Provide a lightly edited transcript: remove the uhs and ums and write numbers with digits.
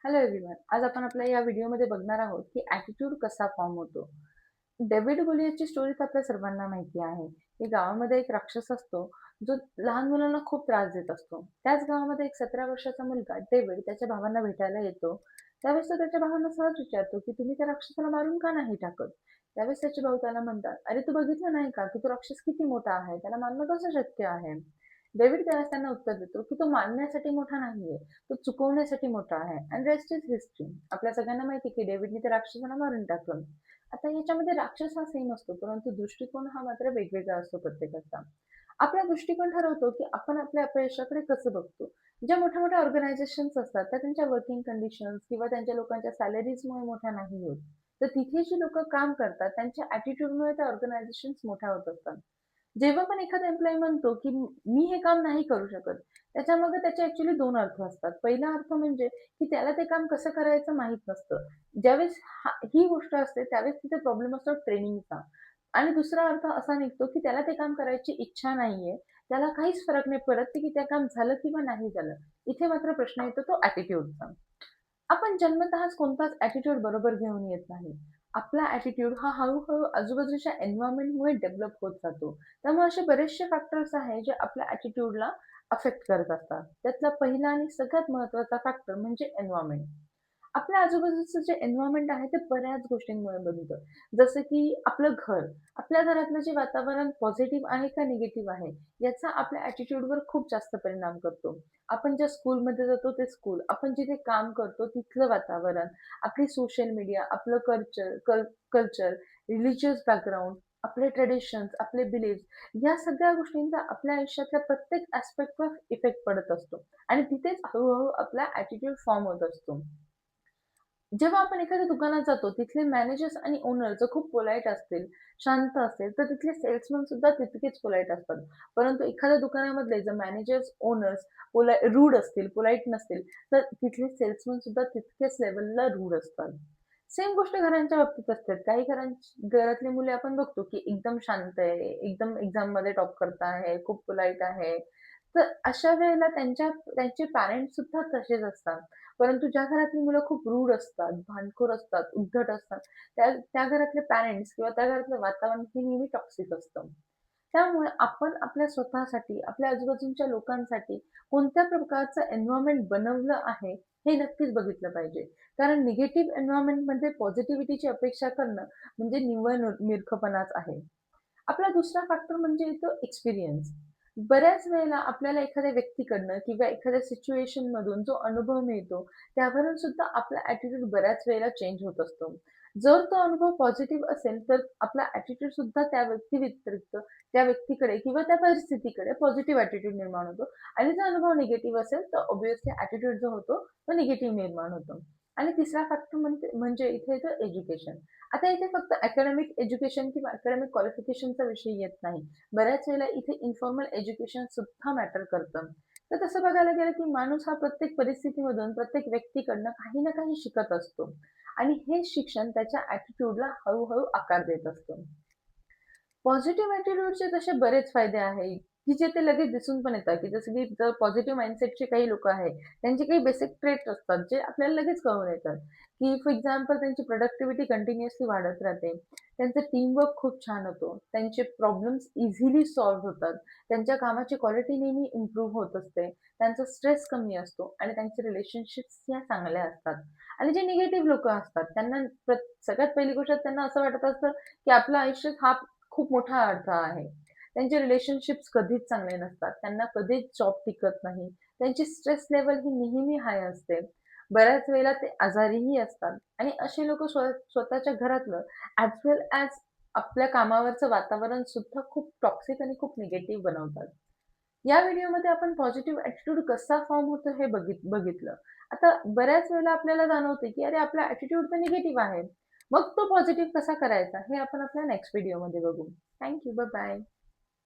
Hello everyone. आज आपण आपल्या या व्हिडिओमध्ये बघणार आहोत की ॲटिट्यूड कसा फॉर्म होतो. डेव्हिड गोलियतची स्टोरी तर आपल्या सर्वांना माहिती आहे. की गावामध्ये एक राक्षस असतो, जो लहान मुलांना खूप त्रास देत असतो. त्याच गावामध्ये एक 17 वर्षाचा मुलगा डेव्हिड त्याच्या भावांना भेटायला येतो. त्यावेळेस तो त्याच्या भावांना सहज विचारतो की तुम्ही त्या राक्षसाला मारून का नाही टाकत? त्यावेळेस त्याचे भाऊ त्याला म्हणतात, "अरे तू बघितलं नाही का की तो राक्षस किती मोठा आहे? त्याला मारणं कसं शक्य आहे?" डेव्हिड त्यावेळेस त्यांना उत्तर देतो की तो मारण्यासाठी मोठा नाहीये, तो चुकवण्यासाठी मोठा आहे. And rest is history. आपल्या सगळ्यांना माहिती आहे की डेव्हिडने त्या राक्षसाला मारून टाकलं. आता याच्यामध्ये राक्षस हा सेम असतो, परंतु दृष्टिकोन हा मात्र वेगवेगळा असतो प्रत्येकाचा. आपला दृष्टिकोन ठरवतो की आपण आपल्या अपयशाकडे कसं बघतो. ज्या मोठ्या मोठ्या ऑर्गनायझेशन्स असतात त्या त्यांच्या वर्किंग कंडिशन्स किंवा त्यांच्या लोकांच्या सॅलरीजमुळे मोठ्या नाही होत. तर तिथे जी लोक काम करतात त्यांच्या ॲटिट्यूडमुळे त्या ऑर्गनायझेशन्स मोठ्या होत असतात. जेव्हा पण एखादा एम्प्लॉयी म्हणतो की मी हे काम नाही करू शकत, त्याच्यामागे त्याचे ॲक्चुअली 2 अर्थ असतात. पहिला अर्थ म्हणजे की त्याला ते काम कसं करायचं माहीत नसतं. ज्यावेळेस ही गोष्ट असते त्यावेळेस तिथे प्रॉब्लेम असतो ट्रेनिंगचा. आणि दुसरा अर्थ असा निघतो की त्याला ते काम करायची इच्छा नाहीये. त्याला काहीच फरक नाही पडत की ते काम झालं किंवा नाही झालं. इथे मात्र प्रश्न येतो तो ॲटिट्यूडचा. आपण जन्मतःच कोणताच ॲटिट्यूड बरोबर घेऊन येत नाही. आपला ॲटिट्यूड हा हळू-हळू आजूबाजूच्या एन्व्हायर्नमेंटमुळे डेव्हलप होत जातो. त्यामुळे असे बरेचसे फॅक्टर्स आहेत जे आपल्या ॲटिट्यूडला अफेक्ट करत असतात. त्यातला पहिला आणि सगळ्यात महत्त्वाचा फॅक्टर म्हणजे एन्व्हायर्नमेंट. आपल्या आजूबाजूचं जे एन्व्हायर्नमेंट आहे ते बऱ्याच गोष्टींमुळे बनतं. जसं की आपलं घर. आपल्या घरातलं जे वातावरण पॉझिटिव्ह आहे का निगेटिव्ह आहे, याचा आपल्या ॲटिट्यूडवर खूप जास्त परिणाम करतो. आपण ज्या स्कूलमध्ये जातो ते स्कूल, आपण जिथे काम करतो तिथलं वातावरण, आपली सोशल मीडिया, आपलं कल्चर, रिलिजियस बॅकग्राऊंड, आपले ट्रेडिशन्स, आपले बिलीव्हज या सगळ्या गोष्टींचा आपल्या आयुष्यातल्या प्रत्येक ॲस्पेक्टवर इफेक्ट पडत असतो आणि तिथेच हळू आपला ॲटिट्यूड फॉर्म होत असतो. जेव्हा आपण एखाद्या दुकानात जातो, तिथले मॅनेजर्स आणि ओनर जर खूप पोलाईट असतील, शांत असेल, तर तिथले सेल्समन सुद्धा तितकेच पोलाईट असतात. परंतु एखाद्या दुकानामधले जर मॅनेजर्स, ओनर्स रूड असतील, पोलाईट नसतील, तर तिथले सेल्समन सुद्धा तितकेच लेव्हलला रूड असतात. सेम गोष्ट घरांच्या बाबतीत असते. काही घरातली मुले आपण बघतो, की एकदम शांत आहे, एकदम एक्झाममध्ये टॉप करत आहे, खूप पोलाईट आहे. तर अशा वेळेला त्यांचे पॅरेंट्स सुद्धा तसेच असतात. परंतु ज्या घरातली मुलं खूप रूड असतात, भांडखोर असतात, उद्धट असतात, त्या घरातले पॅरेंट्स किंवा त्या घरातलं वातावरण हे नेहमी टॉक्सिक असतं. त्यामुळे आपण आपल्या स्वतःसाठी, आपल्या आजूबाजूच्या लोकांसाठी कोणत्या प्रकारचं एन्व्हायर्नमेंट बनवलं आहे, हे नक्कीच बघितलं पाहिजे. कारण निगेटिव्ह एन्व्हायर्नमेंटमध्ये पॉझिटिव्हिटीची अपेक्षा करणं म्हणजे निव्वळ मूर्खपणाच आहे. आपला दुसरा फॅक्टर म्हणजे येतो एक्सपिरियन्स. बऱ्याच वेळेला आपल्याला एखाद्या व्यक्तीकडनं किंवा एखाद्या सिच्युएशनमधून जो अनुभव मिळतो, त्यावरून सुद्धा आपला ॲटिट्यूड बऱ्याच वेळेला चेंज होत असतो. जर तो अनुभव पॉझिटिव्ह असेल, तर आपला ॲटिट्यूड सुद्धा त्या व्यक्तिव्यतिरिक्त त्या व्यक्तीकडे किंवा त्या परिस्थितीकडे पॉझिटिव्ह ॲटिट्यूड निर्माण होतो आणि जर अनुभव निगेटिव्ह असेल, तर ऑब्व्हियसली ॲटिट्यूड जो होतो, तो निगेटिव्ह निर्माण होतो. म्हणजे तिसरा फॅक्टर म्हणजे इथे येतं एज्युकेशन. आता इथे फक्त अकॅडमिक एज्युकेशन किंवा अकॅडमिक क्वालिफिकेशनचा विषय येत नाही. बऱ्याच वेळेला इथे इन्फॉर्मल एज्युकेशन सुद्धा मॅटर करतं. तर तसं बघायला गेलं की माणूस हा प्रत्येक परिस्थितीमधून, प्रत्येक व्यक्तीकडनं काही ना काही शिकत असतो आणि हे शिक्षण त्याच्या ॲटिट्यूडला हळू आकार देत असतं. पॉझिटिव्ह ॲटिट्यूडचे तसे बरेच फायदे आहेत, की जे ते लगेच दिसून पण येतात, की जसं की जर पॉझिटिव्ह माइंडसेटचे काही लोकं आहेत, त्यांचे काही बेसिक ट्रेट्स असतात, जे आपल्याला लगेच कळून येतात, की फॉर एक्झाम्पल त्यांची प्रोडक्टिव्हिटी कंटिन्युअसली वाढत राहते. त्यांचं टीमवर्क खूप छान होतो. त्यांचे प्रॉब्लेम्स इझिली सॉल्व्ह होतात. त्यांच्या कामाची क्वालिटी नेहमी इम्प्रूव्ह होत असते. त्यांचा स्ट्रेस कमी असतो आणि त्यांचे रिलेशनशिप्स या चांगल्या असतात. आणि जे निगेटिव्ह लोकं असतात, त्यांना सगळ्यात पहिली गोष्ट त्यांना असं वाटत असतं, की आपलं आयुष्य हा खूप मोठा अडथळा आहे. त्यांचे रिलेशनशिप्स कधीच चांगले नसतात. त्यांना कधीच जॉब टिकत नाही. त्यांची स्ट्रेस लेव्हल ही नेहमी हाय असते. बऱ्याच वेळेला ते आजारीही असतात आणि असे लोकं स्वतःच्या घरातलं ॲज वेल ॲज आपल्या कामावरचं वातावरण सुद्धा खूप टॉक्सिक आणि खूप निगेटिव्ह बनवतात. या व्हिडिओमध्ये आपण पॉझिटिव्ह ॲटिट्यूड कसा फॉर्म होतो हे बघितलं. आता बऱ्याच वेळेला आपल्याला जाणवते, की अरे आपला ॲटिट्यूड तर निगेटिव्ह आहे. मग तो पॉझिटिव्ह कसा करायचा हे आपण आपल्या नेक्स्ट व्हिडिओमध्ये बघू. Thank you. Bye bye.